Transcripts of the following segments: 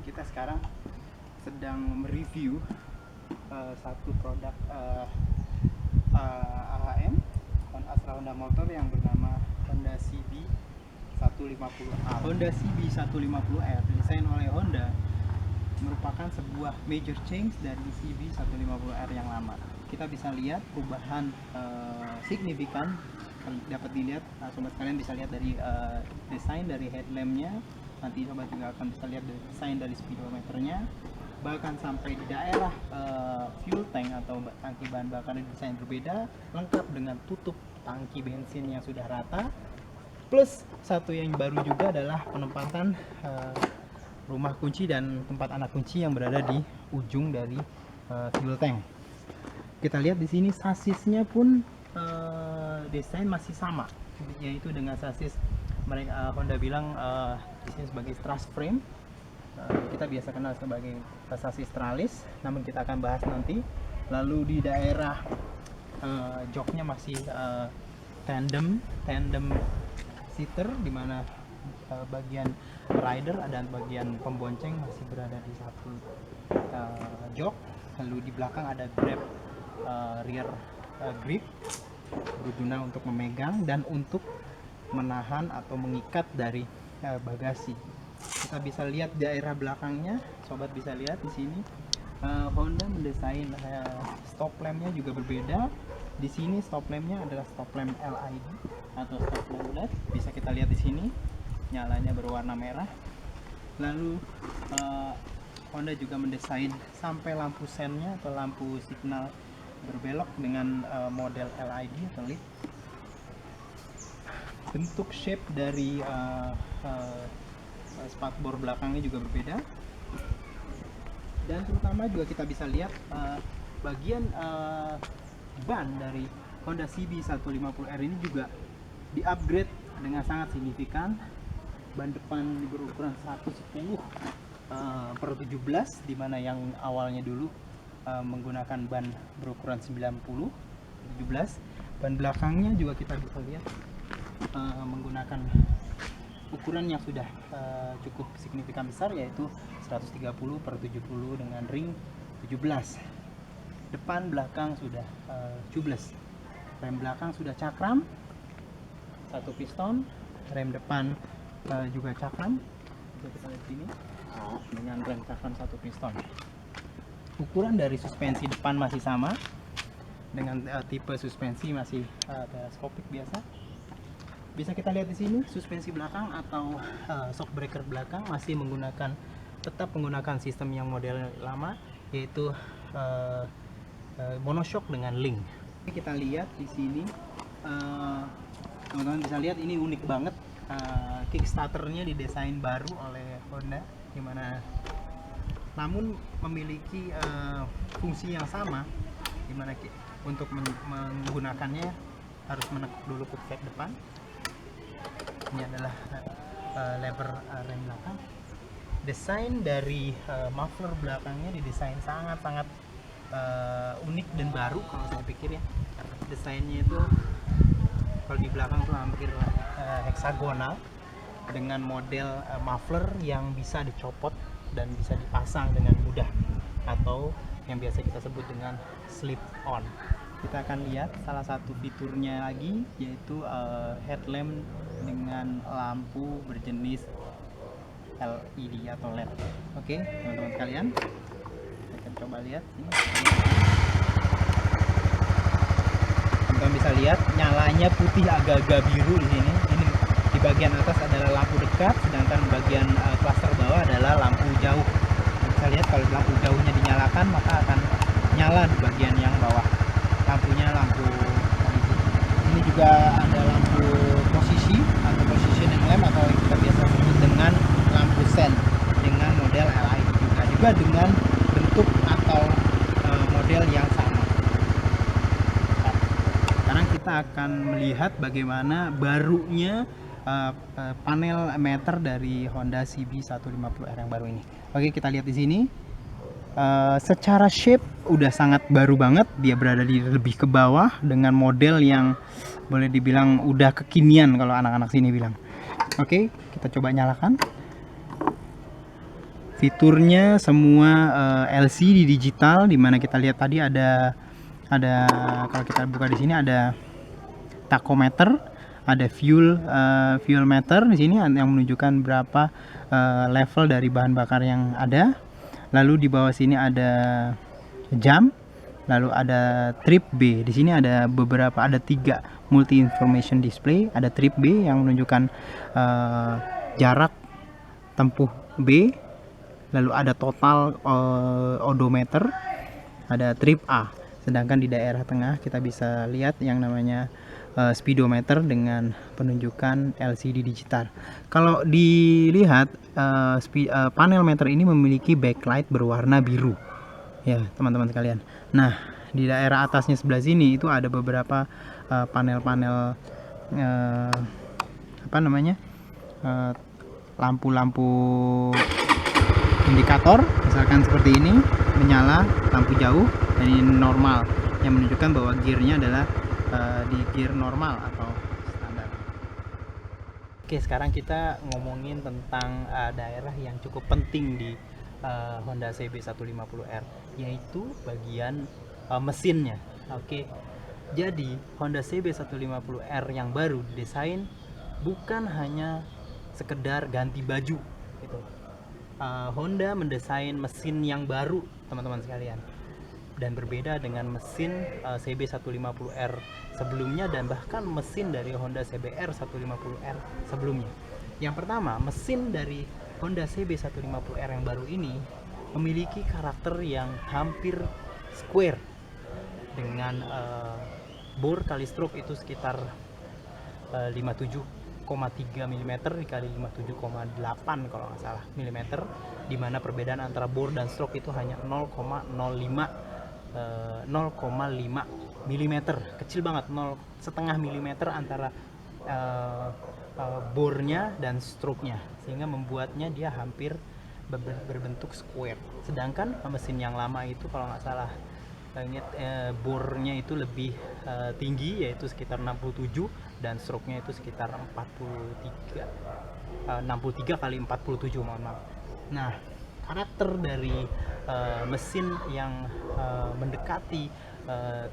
kita sekarang sedang mereview satu produk AHM Astra Honda Motor yang bernama Honda CB 150R. Honda CB 150R desain oleh Honda merupakan sebuah major change dari CB 150R yang lama. Kita bisa lihat perubahan signifikan, dapat dilihat, sobat sekalian bisa lihat dari desain dari headlampnya. Nanti sobat juga akan bisa lihat desain dari speedometernya, bahkan sampai di daerah fuel tank atau tangki bahan bakar desain berbeda, lengkap dengan tutup tangki bensin yang sudah rata. Plus satu yang baru juga adalah penempatan rumah kunci dan tempat anak kunci yang berada di ujung dari fuel tank. Kita lihat di sini sasisnya pun desain masih sama, yaitu dengan sasis mereka Honda bilang di sini sebagai truss frame. Kita biasa kenal sebagai sasis tralis, namun kita akan bahas nanti. Lalu di daerah joknya masih tandem seater, dimana bagian rider dan bagian pembonceng masih berada di satu jok. Lalu di belakang ada grab rear grip, berguna untuk memegang dan untuk menahan atau mengikat dari bagasi. Kita bisa lihat daerah belakangnya, sobat bisa lihat di sini Honda mendesain stop lampnya juga berbeda. Di sini stop lampnya adalah stop lamp LED atau stop lamp LED. Bisa kita lihat di sini nyalanya berwarna merah. Lalu Honda juga mendesain sampai lampu sennya atau lampu signal berbelok dengan model LED atau LED. Bentuk shape dari spakbor belakangnya juga berbeda, dan terutama juga kita bisa lihat bagian ban dari Honda CB 150R ini juga di upgrade dengan sangat signifikan. Ban depan berukuran 110/17, dimana yang awalnya dulu menggunakan ban berukuran 90/17. Ban belakangnya juga kita bisa lihat menggunakan ukuran yang sudah cukup signifikan besar, yaitu 130/70 dengan ring 17. Depan belakang sudah tubeless. Rem belakang sudah cakram, satu piston. Rem depan juga cakram. Bisa kita lihat sini dengan rem cakram satu piston. Ukuran dari suspensi depan masih sama dengan tipe suspensi masih teleskopik biasa. Bisa kita lihat di sini suspensi belakang atau shock breaker belakang masih tetap menggunakan sistem yang model lama, yaitu monoshock dengan link. Kita lihat di sini, teman-teman bisa lihat ini unik banget. Kickstarternya didesain baru oleh Honda, dimana namun memiliki fungsi yang sama, dimana untuk menggunakannya harus menekuk dulu push depan. Ini adalah lever rem belakang. Desain dari muffler belakangnya didesain sangat-sangat unik dan baru kalau saya pikir ya. Desainnya itu kalau di belakang tuh hampir heksagonal dengan model muffler yang bisa dicopot dan bisa dipasang dengan mudah, atau yang biasa kita sebut dengan slip on. Kita akan lihat salah satu fiturnya lagi, yaitu headlamp dengan lampu berjenis LED atau LED. Oke, teman-teman sekalian, kita akan coba lihat ini. Teman-teman bisa lihat nyalanya putih agak-agak biru di sini. Ini di bagian atas adalah lampu dekat, sedangkan bagian klaster bawah adalah lampu jauh. Bisa lihat kalau lampu jauhnya dinyalakan, maka akan nyala di bagian yang bawah. Lampunya lampu LED. Ini juga ada lampu posisi atau positioning lamp, atau yang kita biasa sebut dengan lampu sen dengan model LED juga dengan bentuk atau model yang sama. Sekarang kita akan melihat bagaimana barunya panel meter dari Honda CB 150R yang baru ini. Oke, kita lihat di sini. Secara shape udah sangat baru banget, dia berada di lebih ke bawah dengan model yang boleh dibilang udah kekinian kalau anak-anak sini bilang. Oke, kita coba nyalakan. fiturnya semua LCD digital, dimana kita lihat tadi ada kalau kita buka di sini ada tachometer, ada fuel meter di sini yang menunjukkan berapa level dari bahan bakar yang ada. Lalu di bawah sini ada jam, lalu ada trip B. Di sini ada 3 multi information display. Ada trip B yang menunjukkan jarak tempuh B, lalu ada total odometer, ada trip A. Sedangkan di daerah tengah kita bisa lihat yang namanya speedometer dengan penunjukan LCD digital. Kalau dilihat panel meter ini memiliki backlight berwarna biru, ya teman-teman sekalian. Nah, di daerah atasnya sebelah sini itu ada beberapa panel-panel lampu-lampu indikator, misalkan seperti ini, menyala lampu jauh dan ini normal, yang menunjukkan bahwa gearnya adalah di gear normal atau standar. Oke, sekarang kita ngomongin tentang daerah yang cukup penting di Honda CB150R, yaitu bagian mesinnya. Oke, jadi Honda CB150R yang baru didesain bukan hanya sekedar ganti baju gitu. Honda mendesain mesin yang baru, teman-teman sekalian, dan berbeda dengan mesin CB150R sebelumnya dan bahkan mesin dari Honda CBR 150R sebelumnya. Yang pertama, mesin dari Honda CB150R yang baru ini memiliki karakter yang hampir square dengan bore kali stroke itu sekitar 57,3 mm dikali 57,8 kalau nggak salah mm, di mana perbedaan antara bore dan stroke itu hanya 0,5 mm, kecil banget, 0,5 mm antara bornya dan stroke-nya, sehingga membuatnya dia hampir berbentuk square. Sedangkan mesin yang lama itu kalau nggak salah bornya itu lebih tinggi, yaitu sekitar 67, dan stroke-nya itu sekitar 63 kali 47, mohon maaf. Nah, karakter dari mesin yang mendekati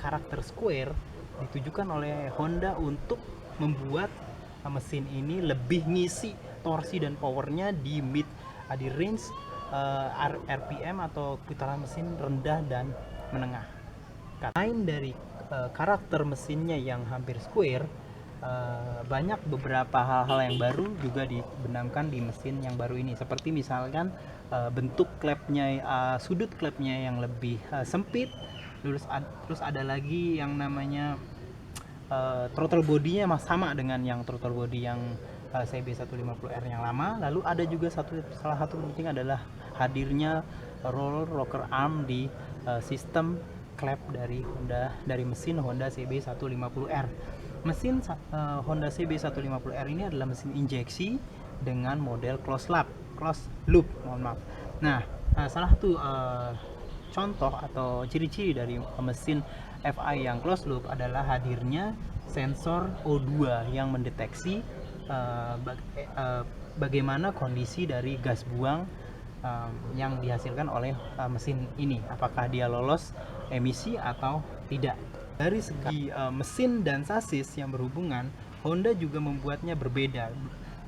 karakter square ditujukan oleh Honda untuk membuat mesin ini lebih ngisi torsi dan powernya di range RPM atau putaran mesin rendah dan menengah. Selain dari karakter mesinnya yang hampir square, banyak beberapa hal-hal yang baru juga dibenamkan di mesin yang baru ini, seperti misalkan bentuk klepnya, sudut klepnya yang lebih sempit, terus ada lagi yang namanya throttle body-nya sama dengan yang throttle body yang CB150R yang lama. Lalu ada juga salah satu penting adalah hadirnya roller rocker arm di sistem klep dari mesin Honda CB150R. Mesin Honda CB150R ini adalah mesin injeksi dengan model closed loop, mohon maaf. Nah, salah satu contoh atau ciri-ciri dari mesin FI yang closed loop adalah hadirnya sensor O2 yang mendeteksi bagaimana kondisi dari gas buang yang dihasilkan oleh mesin ini, apakah dia lolos emisi atau tidak. Dari segi mesin dan sasis yang berhubungan, Honda juga membuatnya berbeda.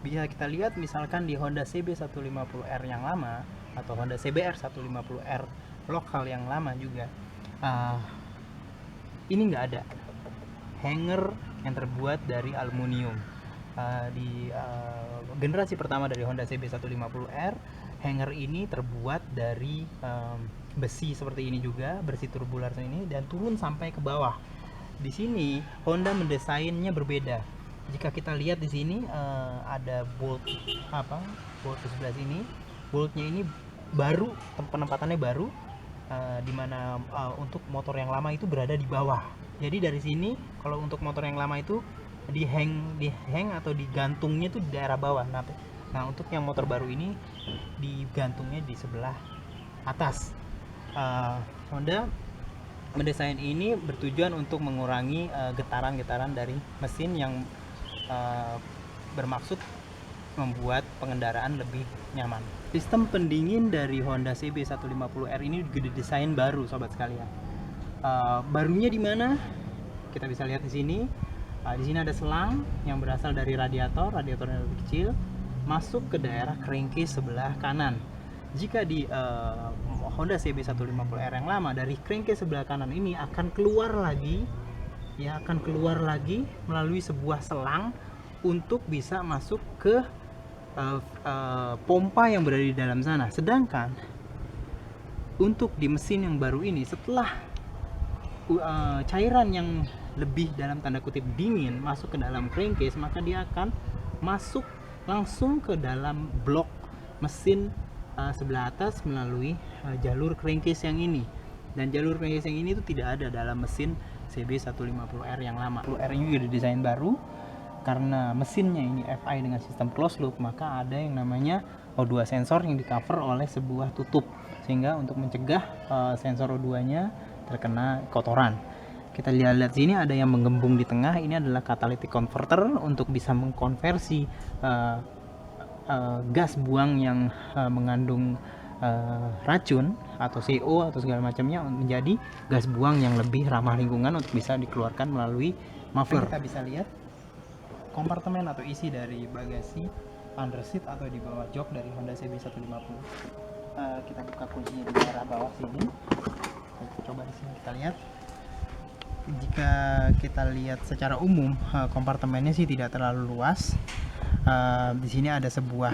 Bisa kita lihat misalkan di Honda CB150R yang lama atau Honda CBR 150R lokal yang lama juga, ini nggak ada hanger yang terbuat dari aluminium. Di generasi pertama dari Honda CB150R, hanger ini terbuat dari besi seperti ini juga, besi turbular ini, dan turun sampai ke bawah. Di sini Honda mendesainnya berbeda. Jika kita lihat di sini ada bolt di sebelah sini. Boltnya ini baru, penempatannya baru, dimana untuk motor yang lama itu berada di bawah. Jadi dari sini kalau untuk motor yang lama itu di hang atau digantungnya itu di daerah bawah. Nah, untuk yang motor baru ini digantungnya di sebelah atas. Honda mendesain ini bertujuan untuk mengurangi getaran-getaran dari mesin yang bermaksud membuat pengendaraan lebih nyaman. Sistem pendingin dari Honda CB 150R ini juga didesain baru, sobat sekalian. Barunya di mana? Kita bisa lihat di sini. Di sini ada selang yang berasal dari radiatornya lebih kecil, masuk ke daerah crankcase sebelah kanan. Jika di Honda CB 150R yang lama, dari crankcase sebelah kanan ini akan keluar lagi, melalui sebuah selang untuk bisa masuk ke pompa yang berada di dalam sana. Sedangkan untuk di mesin yang baru ini, setelah cairan yang lebih dalam tanda kutip dingin masuk ke dalam crankcase, maka dia akan masuk langsung ke dalam blok mesin sebelah atas melalui jalur crankcase yang ini. Dan jalur crankcase yang ini itu tidak ada dalam mesin CB 150R yang lama. 150R ini juga didesain baru karena mesinnya ini FI dengan sistem closed loop, maka ada yang namanya O2 sensor yang di cover oleh sebuah tutup, sehingga untuk mencegah sensor O2-nya terkena kotoran. Kita lihat sini ada yang menggembung di tengah, ini adalah catalytic converter untuk bisa mengkonversi gas buang yang mengandung racun atau CO atau segala macamnya menjadi gas buang yang lebih ramah lingkungan untuk bisa dikeluarkan melalui muffler. Kita bisa lihat kompartemen atau isi dari bagasi under seat atau di bawah jok dari Honda CB 150. Kita buka kuncinya di daerah bawah sini. Coba di sini kita lihat. Jika kita lihat secara umum, kompartemennya sih tidak terlalu luas. Di sini ada sebuah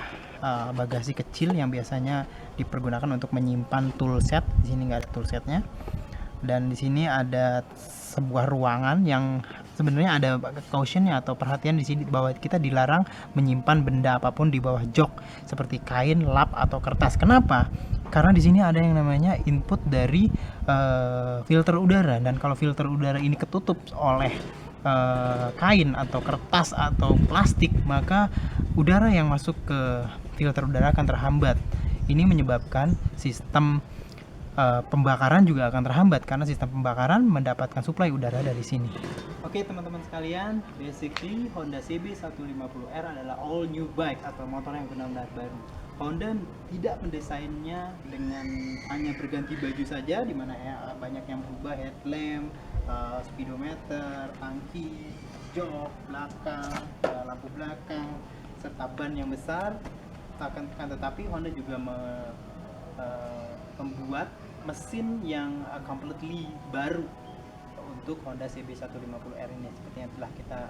bagasi kecil yang biasanya dipergunakan untuk menyimpan tool set. Di sini nggak ada tool setnya. Dan di sini ada sebuah ruangan yang sebenarnya ada cautionnya atau perhatian di sini bahwa kita dilarang menyimpan benda apapun di bawah jok seperti kain, lap atau kertas. Kenapa? Karena di sini ada yang namanya input dari filter udara, dan kalau filter udara ini ketutup oleh kain atau kertas atau plastik, maka udara yang masuk ke filter udara akan terhambat. Ini menyebabkan sistem pembakaran juga akan terhambat karena sistem pembakaran mendapatkan suplai udara dari sini. Oke teman-teman sekalian, basically Honda CB 150R adalah all new bike atau motor yang benar-benar baru. Honda tidak mendesainnya dengan hanya berganti baju saja, di mana banyak yang berubah, headlamp, speedometer, tangki, jok belakang, lampu belakang, serta ban yang besar. Tetapi Honda juga membuat mesin yang completely baru untuk Honda CB 150R ini, seperti yang telah kita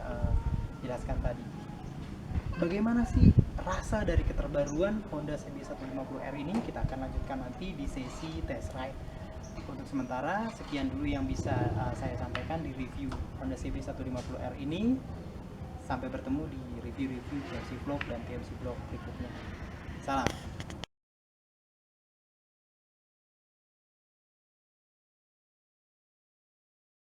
jelaskan tadi. Bagaimana sih rasa dari keterbaruan Honda CB 150R ini? Kita akan lanjutkan nanti di sesi test ride. Untuk sementara sekian dulu yang bisa saya sampaikan di review Honda CB 150R ini. Sampai bertemu di review TMC Vlog dan TMC Vlog berikutnya. Salam.